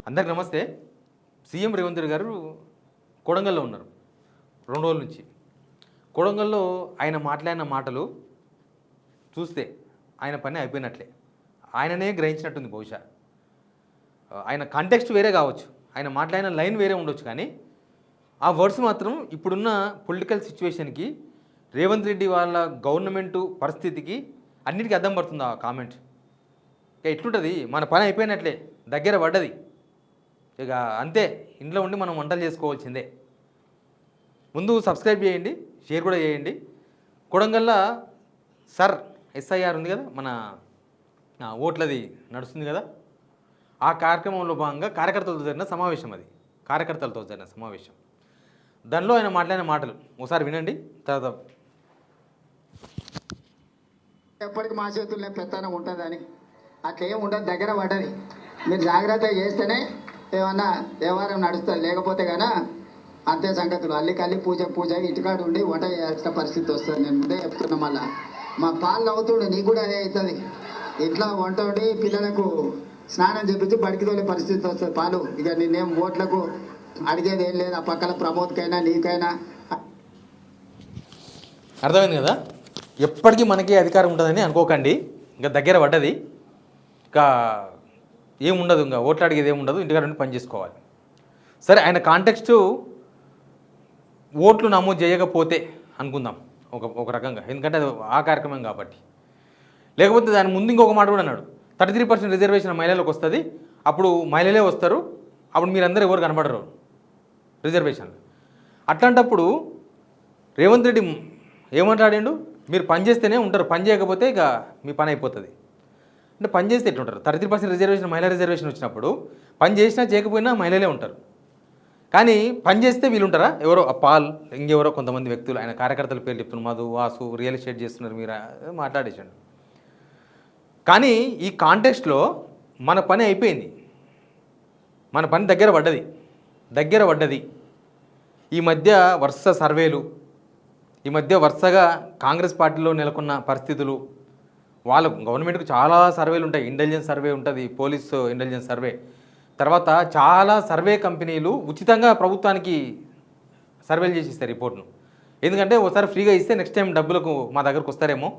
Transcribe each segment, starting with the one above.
అందరికి నమస్తే. సీఎం రేవంత్ రెడ్డి గారు కొడంగల్లో ఉన్నారు 2 రోజుల నుంచి. కొడంగల్లో ఆయన మాట్లాడిన మాటలు చూస్తే ఆయన పని అయిపోయినట్లే. ఆయననే గ్రహించినట్టుంది బహుశా. ఆయన కాంటెక్స్ట్ వేరే కావచ్చు, ఆయన మాట్లాడిన లైన్ వేరే ఉండొచ్చు, కానీ ఆ వర్డ్స్ మాత్రం ఇప్పుడున్న పొలిటికల్ సిచ్యువేషన్కి, రేవంత్ రెడ్డి వాళ్ళ గవర్నమెంటు పరిస్థితికి అన్నిటికీ అద్దం పడుతుంది ఆ కామెంట్. ఇక ఎట్లుంటుంది, మన పని అయిపోయినట్లే, దగ్గర పడ్డది, ఇక అంతే, ఇంట్లో ఉండి మనం వంటలు చేసుకోవాల్సిందే. ముందు సబ్స్క్రైబ్ చేయండి, షేర్ కూడా చేయండి. కొడంగల్లో సర్ ఎస్ఐఆర్ ఉంది కదా, మన ఓట్లది నడుస్తుంది కదా, ఆ కార్యక్రమంలో భాగంగా కార్యకర్తలతో జరిగిన సమావేశం, అది కార్యకర్తలతో జరిగిన సమావేశం. దానిలో ఆయన మాట్లాడిన మాటలు ఒకసారి వినండి. తర్వాత ఎప్పటికి మా చేతుల్లో పెత్తనం ఉంటుందని అట్లేం ఉండదు, దగ్గర పడ్డది. మీరు జాగ్రత్త చేస్తేనే ఏమన్నా వ్యవహారం నడుస్తుంది, లేకపోతే కానీ అంతే సంగతులు. అల్లి పూజ ఇంటికాడు ఉండి వంట చేయాల్సిన పరిస్థితి వస్తుంది. నేను ముందే చెప్తున్నా, మళ్ళా మా పాలు అవుతుండే నీకు కూడా అదే అవుతుంది. ఇంట్లో వంట వండి పిల్లలకు స్నానం చేపించి బడికి తోలే పరిస్థితి వస్తుంది పాలు. ఇక నేనేం ఓట్లకు అడిగేది ఏం లేదు, ఆ పక్కన ప్రమోద్కైనా నీకైనా. అర్థమైంది కదా, ఎప్పటికీ మనకి అధికారం ఉంటుందని అనుకోకండి. ఇంకా దగ్గర పడ్డది, ఇంకా ఏముండదు, ఇంకా ఓట్లు అడిగేది ఏముండదు, ఇంటికాడ నుండి పని చేసుకోవాలి. సరే, ఆయన కాంటెక్స్ట్ ఓట్లు నమోదు చేయకపోతే అనుకుందాం ఒక రకంగా, ఎందుకంటే అది ఆ కార్యక్రమం కాబట్టి. లేకపోతే దాని ముందు ఇంకొక మాట కూడా అన్నాడు, 33% రిజర్వేషన్ మహిళలకు వస్తుంది, అప్పుడు మహిళలే వస్తారు, అప్పుడు మీరందరూ ఎవరు కనబడరు రిజర్వేషన్. అట్లాంటప్పుడు రేవంత్ రెడ్డి ఏమంటాడిండు, మీరు పని చేస్తేనే ఉంటారు, పని చేయకపోతే ఇక మీ పని అయిపోతుంది. అంటే పని చేస్తే ఎట్లుంటారు? 33% రిజర్వేషన్, మహిళా రిజర్వేషన్ వచ్చినప్పుడు పని చేసినా చేయకపోయినా మహిళలే ఉంటారు. కానీ పని చేస్తే వీళ్ళు ఉంటారా? ఎవరో పాల్, ఇంకెవరో కొంతమంది వ్యక్తులు, ఆయన కార్యకర్తల పేర్లు చెప్తున్నారు, మధు, వాసు, రియల్ ఎస్టేట్ చేస్తున్నారు, మీరు మాట్లాడేసాడు. కానీ ఈ కాంటెక్స్ట్లో మన పని అయిపోయింది, మన పని దగ్గర పడ్డది. ఈ మధ్య వరుస సర్వేలు, ఈ మధ్య వరుసగా కాంగ్రెస్ పార్టీలో నెలకొన్న పరిస్థితులు, వాళ్ళ గవర్నమెంట్కు చాలా సర్వేలు ఉంటాయి. ఇంటెలిజెన్స్ సర్వే ఉంటుంది, పోలీస్ ఇంటెలిజెన్స్ సర్వే, తర్వాత చాలా సర్వే కంపెనీలు ఉచితంగా ప్రభుత్వానికి సర్వేలు చేసి ఇస్తారు రిపోర్ట్ను. ఎందుకంటే ఒకసారి ఫ్రీగా ఇస్తే నెక్స్ట్ టైం డబ్బులకు మా దగ్గరకు వస్తారేమో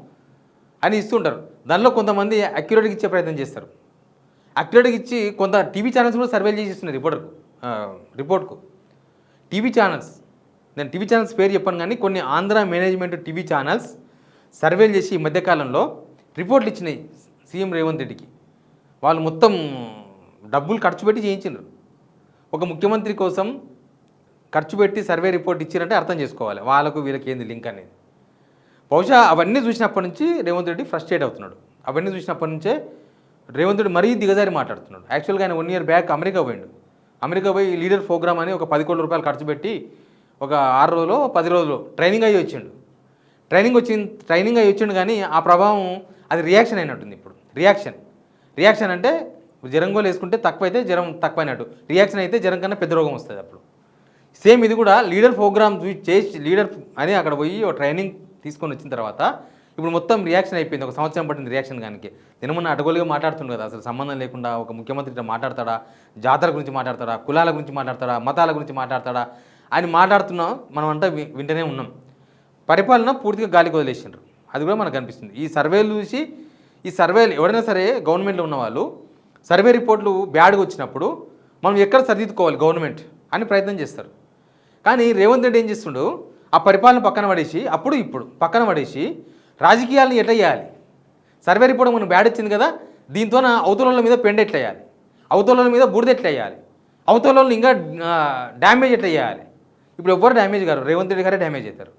అని ఇస్తుంటారు. దానిలో కొంతమంది అక్యురేట్గా ఇచ్చే ప్రయత్నం చేస్తారు. అక్యురేట్గా ఇచ్చి కొంత టీవీ ఛానల్స్ కూడా సర్వేలు చేసి ఇస్తున్నారు రిపోర్ట్కు. టీవీ ఛానల్స్, నేను టీవీ ఛానల్స్ పేరు చెప్పాను, కానీ కొన్ని ఆంధ్ర మేనేజ్మెంట్ టీవీ ఛానల్స్ సర్వేలు చేసి ఈ మధ్యకాలంలో రిపోర్ట్లు ఇచ్చినాయి సీఎం రేవంత్ రెడ్డికి. వాళ్ళు మొత్తం డబ్బులు ఖర్చు పెట్టి చేయించారు. ఒక ముఖ్యమంత్రి కోసం ఖర్చు పెట్టి సర్వే రిపోర్ట్ ఇచ్చారంటే అర్థం చేసుకోవాలి వాళ్ళకు వీళ్ళకి ఏంది లింక్ అనేది. బహుశా అవన్నీ చూసినప్పటి నుంచి రేవంత్ రెడ్డి ఫ్రస్ట్రేట్ అవుతున్నాడు. అవన్నీ చూసినప్పటి నుంచే రేవంత్ రెడ్డి మరీ దిగజారి మాట్లాడుతున్నాడు. యాక్చువల్గా ఆయన 1 year బ్యాక్ అమెరికా పోయి లీడర్ ప్రోగ్రామ్ అని ఒక 10 కోట్ల రూపాయలు ఖర్చు పెట్టి ఒక 6 రోజులు 10 రోజులు ట్రైనింగ్ అయ్యి వచ్చిండు. ట్రైనింగ్ అయ్యి వచ్చిండు, కానీ ఆ ప్రభావం అది రియాక్షన్ అయినట్టుంది. ఇప్పుడు రియాక్షన్ అంటే జ్వరం గోలు వేసుకుంటే తక్కువైతే జ్వరం తక్కువైనట్టు, రియాక్షన్ అయితే జ్వరం కన్నా పెద్ద రోగం వస్తుంది. అప్పుడు సేమ్ ఇది కూడా లీడర్ ప్రోగ్రామ్ చేసి లీడర్ అని అక్కడ పోయి ఒక ట్రైనింగ్ తీసుకొని వచ్చిన తర్వాత ఇప్పుడు మొత్తం రియాక్షన్ అయిపోయింది. 1 సంవత్సరం పట్టింది రియాక్షన్. కానీ నిన్నమన్న అడగోలుగా మాట్లాడుతుంది కదా, అసలు సంబంధం లేకుండా ఒక ముఖ్యమంత్రి ఇట్లా మాట్లాడతాడా, జాతర గురించి మాట్లాడతాడా, కులాల గురించి మాట్లాడతాడా, మతాల గురించి మాట్లాడతాడా అని మాట్లాడుతున్నాం. మనం అంతా వింటనే ఉన్నాం. పరిపాలన పూర్తిగా గాలికి వదిలేసిండ్రు, అది కూడా మనకు అనిపిస్తుంది. ఈ సర్వేలు చూసి, ఈ సర్వేలు ఎవరైనా సరే గవర్నమెంట్లో ఉన్న వాళ్ళు సర్వే రిపోర్ట్లు బ్యాడ్గా వచ్చినప్పుడు మనం ఎక్కడ సరిదిద్దుకోవాలి గవర్నమెంట్ అని ప్రయత్నం చేస్తారు. కానీ రేవంత్ రెడ్డి ఏం చేస్తుండు, ఆ పరిపాలన పక్కన పడేసి ఇప్పుడు పక్కన పడేసి రాజకీయాలను ఎట్లా చేయాలి, సర్వే రిపోర్ట్ మనం బ్యాడ్ వచ్చింది కదా, దీంతో అవతల మీద పెండ ఎట్లా వేయాలి, అవతల మీద బూడిద ఎట్లా వేయాలి, అవతల ఇంకా డ్యామేజ్ ఎట్లా చేయాలి. ఇప్పుడు ఎవ్వరు డ్యామేజ్ గారు, రేవంత్ రెడ్డి గారే డ్యామేజ్ అవుతారు.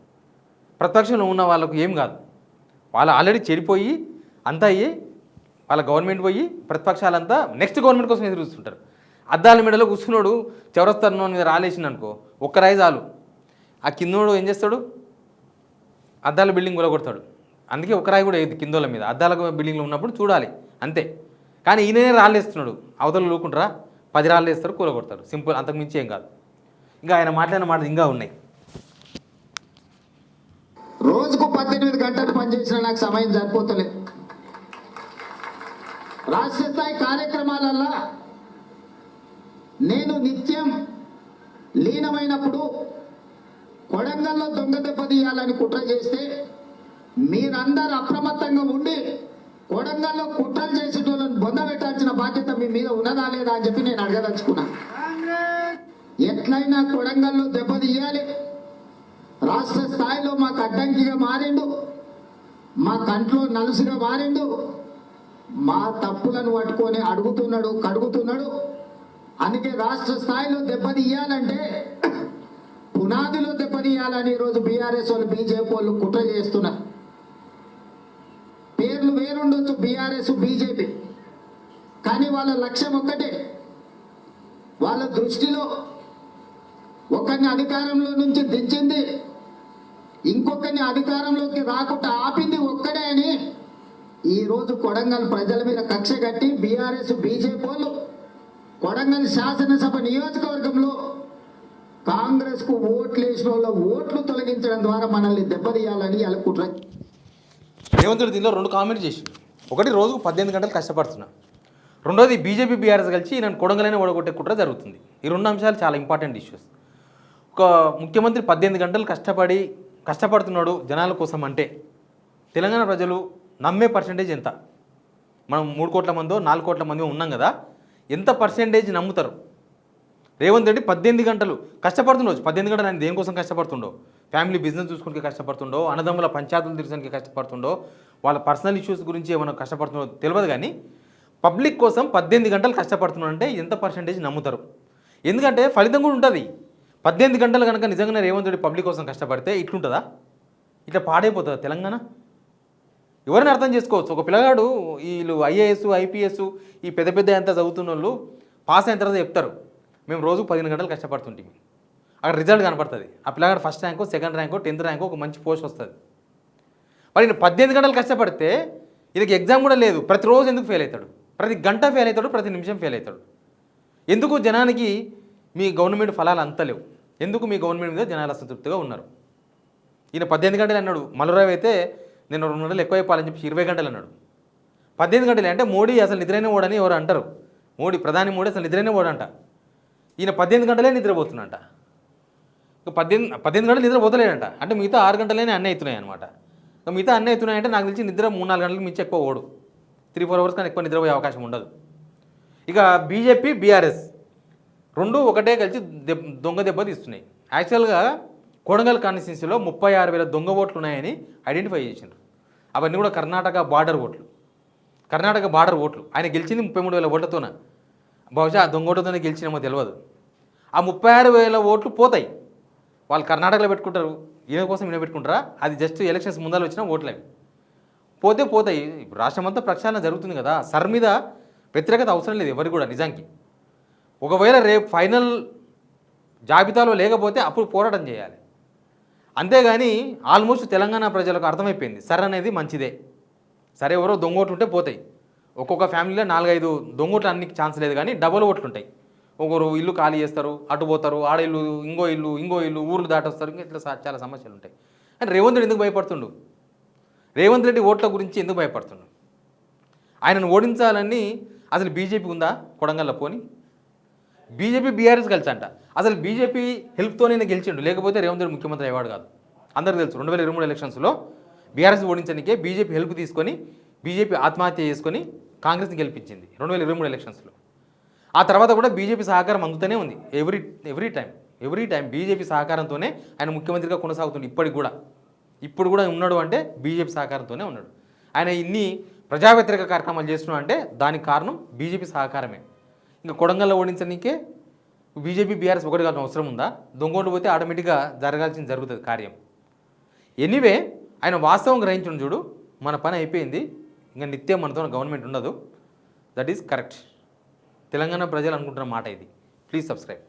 ప్రతిపక్షంలో ఉన్న వాళ్ళకు ఏం కాదు, వాళ్ళు ఆల్రెడీ చెడిపోయి అంతా అయ్యి వాళ్ళ గవర్నమెంట్ పోయి ప్రతిపక్షాలంతా నెక్స్ట్ గవర్నమెంట్ కోసం ఎదురు చూస్తుంటారు. అద్దాల మెడలో కూర్చున్నాడు చౌరస్తాను మీద రాలేసింది అనుకో, ఒక్క రాయి చాలు, ఆ కిందోడు ఏం చేస్తాడు, అద్దాల బిల్డింగ్ కూలగొడతాడు. అందుకే ఒక రాయి కూడా ఏది కిందోళ్ళ మీద, అద్దాల బిల్డింగ్లో ఉన్నప్పుడు చూడాలి అంతే. కానీ ఈయననే రాళ్ళేస్తున్నాడు, అవతల లూకుంటారా 10 రాళ్ళు వేస్తారు, కూలగొడతారు, సింపుల్, అంతకుమించి ఏం కాదు. ఇంకా ఆయన మాట్లాడిన మాటలు ఇంకా ఉన్నాయి. రోజుకు 18 గంటలు పనిచేసిన నాకు సమయం సరిపోతలేదు. రాష్ట్ర స్థాయి కార్యక్రమాలల్లో నేను నిత్యం లీనమైనప్పుడు కొడంగల్లో దొంగ దెబ్బతీయాలని కుట్ర చేస్తే మీరందరూ అప్రమత్తంగా ఉండి కొడంగల్లో కుట్రలు చేసేటోళ్ళని బొంద పెట్టాల్సిన బాధ్యత మీ మీద ఉన్నదా లేదా అని చెప్పి నేను అడగదలుచుకున్నా. ఎట్లయినా కొడంగల్లో దెబ్బతీయాలి. రాష్ట్ర స్థాయిలో మాకు అడ్డంకిగా మారిండు, మా కంట్లో నలుసుగా మారిండు, మా తప్పులను పట్టుకొని అడుగుతున్నాడు కడుగుతున్నాడు. అందుకే రాష్ట్ర స్థాయిలో దెబ్బతీయాలంటే పునాదిలో దెబ్బతీయాలని ఈరోజు బీఆర్ఎస్ వాళ్ళు బీజేపీ వాళ్ళు కుట్ర చేస్తున్నారు. పేర్లు వేరుండొచ్చు, బీఆర్ఎస్ బీజేపీ, కానీ వాళ్ళ లక్ష్యం ఒక్కటే. వాళ్ళ దృష్టిలో ఒకరిని అధికారంలో నుంచి దించింది, ఇంకొకరిని అధికారంలోకి రాకుండా ఆపింది ఒక్కడే అని ఈరోజు కొడంగల్ ప్రజల మీద కక్ష కట్టి బీఆర్ఎస్ బీజేపీ వాళ్ళు కొడంగల్ శాసనసభ నియోజకవర్గంలో కాంగ్రెస్కు ఓట్లు వేసిన వాళ్ళ ఓట్లు తొలగించడం ద్వారా మనల్ని దెబ్బతీయాలని అలా కుట్ర. రేవంత్ రెడ్డి దీనిలో 2 కామెంట్ చేసి, ఒకటి రోజుకు 18 గంటలు కష్టపడుతున్నా, రెండోది బీజేపీ బీఆర్ఎస్ కలిసి నన్ను కొడంగలనే ఓడగొట్టే కుట్ర జరుగుతుంది. ఈ 2 అంశాలు చాలా ఇంపార్టెంట్ ఇష్యూస్. ఒక ముఖ్యమంత్రి 18 గంటలు కష్టపడుతున్నాడు జనాల కోసం అంటే తెలంగాణ ప్రజలు నమ్మే పర్సెంటేజ్ ఎంత? మనం 3 కోట్ల మందో 4 కోట్ల మంది ఉన్నాం కదా, ఎంత పర్సెంటేజ్ నమ్ముతారు? రేవంత్ రెడ్డి 18 గంటలు కష్టపడుతుండొచ్చు. 18 గంటలు ఆయన దేనికోసం కష్టపడుతుండో? ఫ్యామిలీ బిజినెస్ చూసుకుంటే కష్టపడుతుండో, అన్నదమ్ముల పంచాయతీలు తీర్చడానికి కష్టపడుతుండో, వాళ్ళ పర్సనల్ ఇష్యూస్ గురించి ఏమైనా కష్టపడుతుండో తెలియదు. కానీ పబ్లిక్ కోసం 18 గంటలు కష్టపడుతున్నాడు అంటే ఎంత పర్సెంటేజ్ నమ్ముతారు? ఎందుకంటే ఫలితం కూడా ఉంటుంది. 18 గంటలు కనుక నిజంగానే రేవంత్ రెడ్డి పబ్లిక్ కోసం కష్టపడితే ఇట్లుంటుందా? ఇట్లా పాడైపోతుందా తెలంగాణ? ఎవరైనా అర్థం చేసుకోవచ్చు. ఒక పిల్లగాడు వీళ్ళు ఐఏఎస్ ఐపీఎస్ ఈ పెద్ద పెద్ద ఎంత చదువుతున్న వాళ్ళు పాస్ అయిన తర్వాత చెప్తారు, మేము రోజు 15 గంటలు కష్టపడుతుంటాం. అక్కడ రిజల్ట్ కనపడుతుంది. ఆ పిల్లగాడు ఫస్ట్ ర్యాంకో, సెకండ్ ర్యాంకో, 10th ర్యాంకో, ఒక మంచి పోస్ట్ వస్తుంది. మరి ఈయన 18 గంటలు కష్టపడితే ఇది ఎగ్జామ్ కూడా లేదు, ప్రతిరోజు ఎందుకు ఫెయిల్ అవుతాడు? ప్రతి గంట ఫెయిల్ అవుతాడు, ప్రతి నిమిషం ఫెయిల్ అవుతాడు. ఎందుకు జనానికి మీ గవర్నమెంట్ ఫలాలు అంతలేవు? ఎందుకు మీ గవర్నమెంట్ మీద జనాలు అసంతృప్తిగా ఉన్నారు? ఈయన 18 గంటలు అన్నాడు. మల్లురావు అయితే నేను 2 గంటలు ఎక్కువ అయిపోవాలని చెప్పి 20 గంటలు అన్నాడు. 18 గంటలు అంటే మోడీ అసలు నిద్రైన ఓడని ఎవరు అంటారు. ప్రధాని మోడీ అసలు నిద్రైన ఓడంట. ఈయన 18 గంటలే నిద్రపోతున్నట. 18 గంటలు నిద్రపోతలేడంట. అంటే మిగతా 6 గంటలనే అన్నీ అవుతున్నాయి అనమాట. మిగతా అన్నీ అవుతున్నాయంటే నాకు తెలిసి నిద్ర 3-4 గంటలకు మించి ఎక్కువ ఓడు. 3-4 అవర్స్ కానీ ఎక్కువ నిద్రపోయే అవకాశం ఉండదు. ఇక బీజేపీ బీఆర్ఎస్ 2 ఒకటే కలిసి దొంగ దెబ్బ తీస్తున్నాయి. యాక్చువల్గా కొడంగల్ కాన్స్టిట్యున్సీలో 36,000 దొంగ ఓట్లు ఉన్నాయని ఐడెంటిఫై చేసిండ్రు. అవన్నీ కూడా కర్ణాటక బార్డర్ ఓట్లు. ఆయన గెలిచింది 33,000 ఓట్లతోన. బహుశా ఆ దొంగ ఓట్లతోనే గెలిచినేమో తెలియదు. ఆ 36,000 ఓట్లు పోతాయి. వాళ్ళు కర్ణాటకలో పెట్టుకుంటారు, ఈయన కోసం ఈయన పెట్టుకుంటారా? అది జస్ట్ ఎలక్షన్స్ ముందర వచ్చిన ఓట్లు అవి పోతాయి. ఇప్పుడు రాష్ట్రమంతా ప్రక్షాళన జరుగుతుంది కదా, సర్ మీద వ్యతిరేకత అవసరం లేదు ఎవరికి కూడా నిజానికి. ఒకవేళ రేపు ఫైనల్ జాబితాలో లేకపోతే అప్పుడు పోరాటం చేయాలి. అంతేగాని ఆల్మోస్ట్ తెలంగాణ ప్రజలకు అర్థమైపోయింది సర్ అనేది మంచిదే. సరే ఎవరో దొంగ ఓట్లు ఉంటే పోతాయి. ఒక్కొక్క ఫ్యామిలీలో 4-5 దొంగ ఓట్లు అన్ని ఛాన్స్ లేదు, కానీ డబల్ ఓట్లు ఉంటాయి. ఒకరు ఇల్లు ఖాళీ చేస్తారు, అటు పోతారు, ఆడ ఇల్లు ఇంకో ఇల్లు ఊర్లు దాటొస్తారు. ఇంకా ఇట్లా చాలా సమస్యలు ఉంటాయి. అని రేవంత్ రెడ్డి ఎందుకు భయపడుతుండు? రేవంత్ రెడ్డి ఓట్ల గురించి ఎందుకు భయపడుతుండు? ఆయనను ఓడించాలని అసలు బీజేపీ ఉందా కొడంగల్లో? పోని బీజేపీ బీఆర్ఎస్ కలిసి అంట. అసలు బీజేపీ హెల్ప్తోనే గెలిచిండు, లేకపోతే రేవంత్ రెడ్డి ముఖ్యమంత్రి అయ్యేవాడు కాదు. అందరికీ తెలుసు 2023 ఎలక్షన్స్లో బీఆర్ఎస్ ఓడించడానికే బీజేపీ హెల్ప్ తీసుకొని బీజేపీ ఆత్మహత్య చేసుకొని కాంగ్రెస్ని గెలిపించింది 2023 ఎలక్షన్స్లో. ఆ తర్వాత కూడా బీజేపీ సహకారం అందుతూనే ఉంది. ఎవ్రీ టైం బీజేపీ సహకారంతోనే ఆయన ముఖ్యమంత్రిగా కొనసాగుతుంది. ఇప్పుడు కూడా ఉన్నాడు అంటే బీజేపీ సహకారంతోనే ఉన్నాడు. ఆయన ఇన్ని ప్రజా వ్యతిరేక కార్యక్రమాలు చేస్తున్నాడు అంటే దానికి కారణం బీజేపీ సహకారమే. ఇంకా కొడంగల్లో ఓడించడానికే బీజేపీ బీఆర్ఎస్ ఒకటి కావాల్సిన అవసరం ఉందా? దొంగోళ్ళు పోతే ఆటోమేటిక్గా జరుగుతుంది కార్యం. ఎనీవే ఆయన వాస్తవం గ్రహించడం చూడు, మన పని అయిపోయింది, ఇంకా నిత్యం మనతో గవర్నమెంట్ ఉండదు. That is correct. తెలంగాణ ప్రజలు అనుకుంటున్న మాట ఇది. Please subscribe.